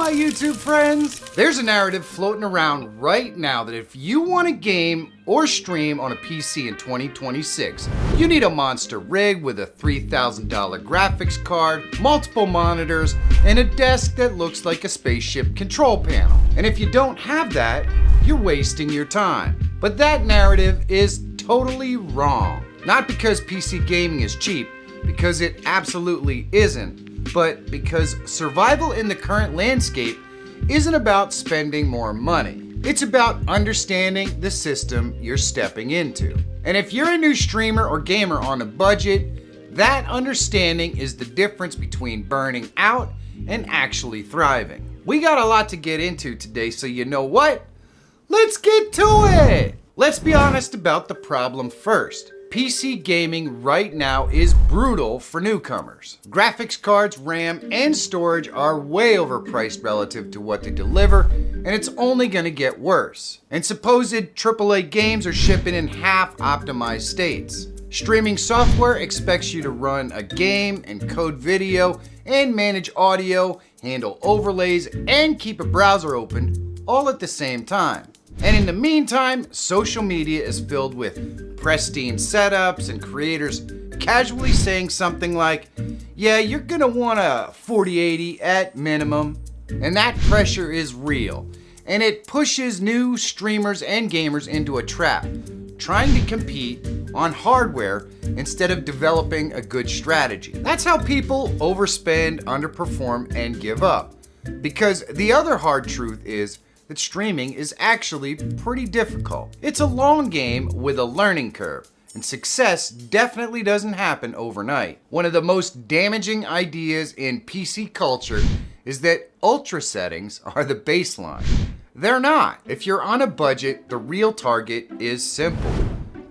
Hi YouTube friends! There's a narrative floating around right now that if you want to game or stream on a PC in 2026, you need a monster rig with a $3,000 graphics card, multiple monitors, and a desk that looks like a spaceship control panel. And if you don't have that, you're wasting your time. But that narrative is totally wrong. Not because PC gaming is cheap, because it absolutely isn't, but because survival in the current landscape isn't about spending more money. It's about understanding the system you're stepping into. And if you're a new streamer or gamer on a budget, that understanding is the difference between burning out and actually thriving. We got a lot to get into today, so you know what? Let's get to it! Let's be honest about the problem first. PC gaming right now is brutal for newcomers. Graphics cards, RAM, and storage are way overpriced relative to what they deliver, and it's only gonna get worse. And supposed AAA games are shipping in half-optimized states. Streaming software expects you to run a game, encode video, and manage audio, handle overlays, and keep a browser open, all at the same time. And in the meantime, social media is filled with pristine setups and creators casually saying something like, yeah, you're gonna want a 4080 at minimum. And that pressure is real. And it pushes new streamers and gamers into a trap, trying to compete on hardware instead of developing a good strategy. That's how people overspend, underperform, and give up. Because the other hard truth is that streaming is actually pretty difficult. It's a long game with a learning curve, and success definitely doesn't happen overnight. One of the most damaging ideas in PC culture is that ultra settings are the baseline. They're not. If you're on a budget, the real target is simple: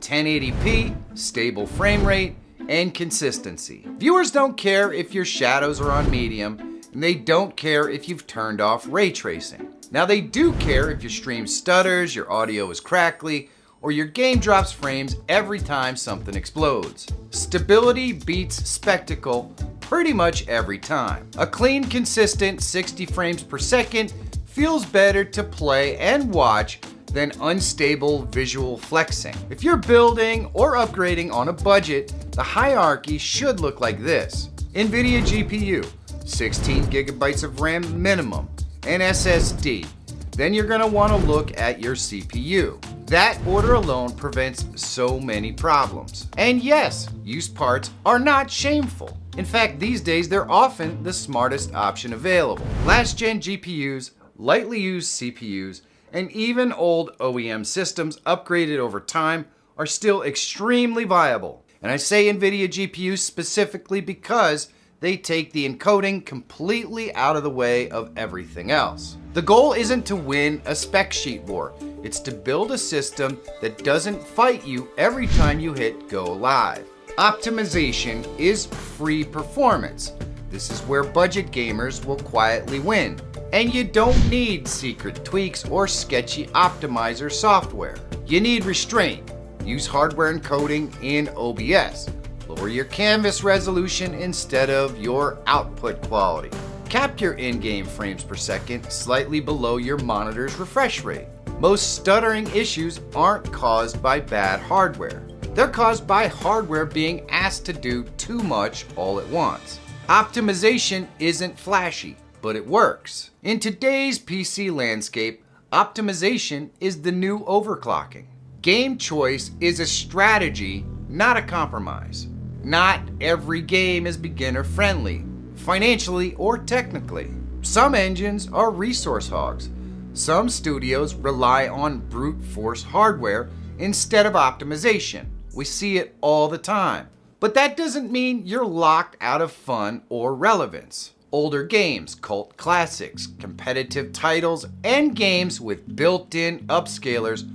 1080p, stable frame rate, and consistency. Viewers don't care if your shadows are on medium, and they don't care if you've turned off ray tracing. Now they do care if your stream stutters, your audio is crackly, or your game drops frames every time something explodes. Stability beats spectacle pretty much every time. A clean, consistent 60 frames per second feels better to play and watch than unstable visual flexing. If you're building or upgrading on a budget, the hierarchy should look like this: NVIDIA GPU, 16 gigabytes of RAM minimum, and SSD. Then you're gonna wanna look at your CPU. That order alone prevents so many problems. And yes, used parts are not shameful. In fact, these days they're often the smartest option available. Last gen GPUs, lightly used CPUs, and even old OEM systems upgraded over time are still extremely viable. And I say NVIDIA GPUs specifically because they take the encoding completely out of the way of everything else. The goal isn't to win a spec sheet war, it's to build a system that doesn't fight you every time you hit go live. Optimization is free performance. This is where budget gamers will quietly win. And you don't need secret tweaks or sketchy optimizer software. You need restraint. Use hardware encoding in OBS. Lower your canvas resolution instead of your output quality. Cap your in-game frames per second slightly below your monitor's refresh rate. Most stuttering issues aren't caused by bad hardware. They're caused by hardware being asked to do too much all at once. Optimization isn't flashy, but it works. In today's PC landscape, optimization is the new overclocking. Game choice is a strategy, not a compromise. Not every game is beginner friendly, financially or technically. Some engines are resource hogs. Some studios rely on brute force hardware instead of optimization. We see it all the time. But that doesn't mean you're locked out of fun or relevance. Older games, cult classics, competitive titles, and games with built-in upscalers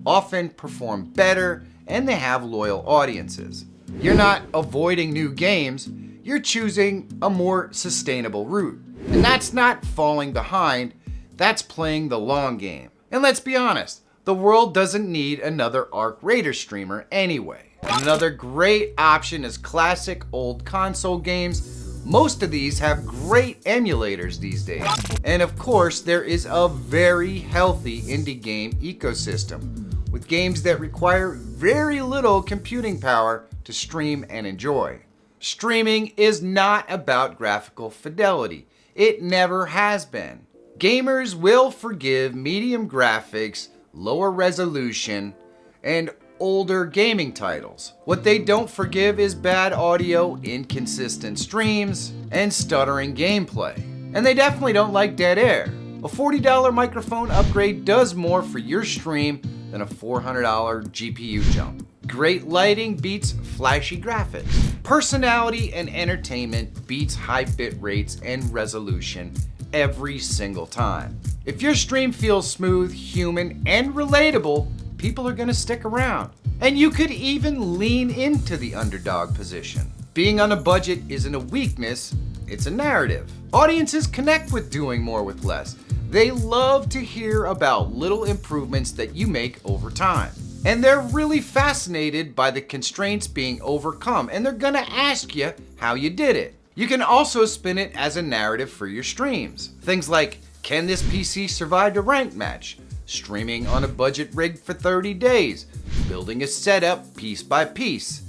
often perform better, and they have loyal audiences. You're not avoiding new games, you're choosing a more sustainable route. And that's not falling behind, that's playing the long game. And let's be honest, the world doesn't need another Arc Raider streamer anyway. Another great option is classic old console games Most of these have great emulators these days. And of course, there is a very healthy indie game ecosystem with games that require very little computing power to stream and enjoy. Streaming is not about graphical fidelity. It never has been. Gamers will forgive medium graphics, lower resolution, and older gaming titles. What they don't forgive is bad audio, inconsistent streams, and stuttering gameplay. And they definitely don't like dead air. A $40 microphone upgrade does more for your stream than a $400 GPU jump. Great lighting beats flashy graphics. Personality and entertainment beats high bit rates and resolution every single time. If your stream feels smooth, human, and relatable, people are gonna stick around. And you could even lean into the underdog position. Being on a budget isn't a weakness, it's a narrative. Audiences connect with doing more with less. They love to hear about little improvements that you make over time. And they're really fascinated by the constraints being overcome, and they're gonna ask you how you did it. You can also spin it as a narrative for your streams. Things like, can this PC survive a ranked match? Streaming on a budget rig for 30 days, building a setup piece by piece.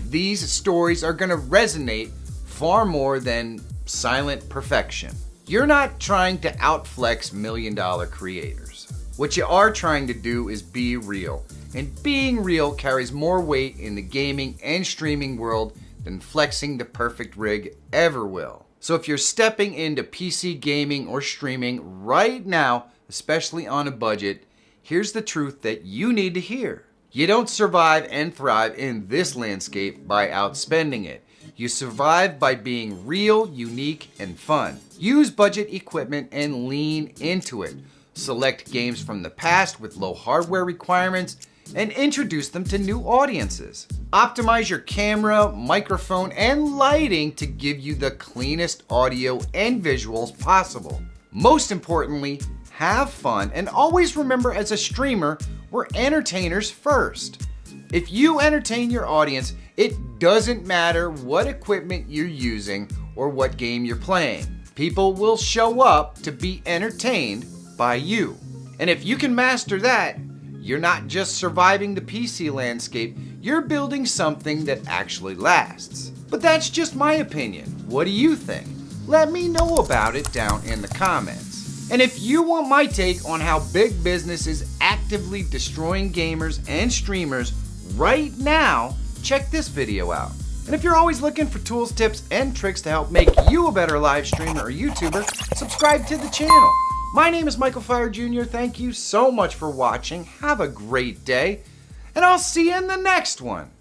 These stories are gonna resonate far more than silent perfection. You're not trying to outflex million-dollar creators. What you are trying to do is be real. And being real carries more weight in the gaming and streaming world than flexing the perfect rig ever will. So if you're stepping into PC gaming or streaming right now, especially on a budget, here's the truth that you need to hear. You don't survive and thrive in this landscape by outspending it. You survive by being real, unique, and fun. Use budget equipment and lean into it. Select games from the past with low hardware requirements and introduce them to new audiences. Optimize your camera, microphone, and lighting to give you the cleanest audio and visuals possible. Most importantly, have fun, and always remember, as a streamer, we're entertainers first. If you entertain your audience, it doesn't matter what equipment you're using or what game you're playing. People will show up to be entertained by you. And if you can master that, you're not just surviving the PC landscape, you're building something that actually lasts. But that's just my opinion. What do you think? Let me know about it down in the comments. And if you want my take on how big business is actively destroying gamers and streamers right now, check this video out. And if you're always looking for tools, tips, and tricks to help make you a better live streamer or YouTuber, subscribe to the channel. My name is Michael Feyrer Jr. Thank you so much for watching. Have a great day, and I'll see you in the next one.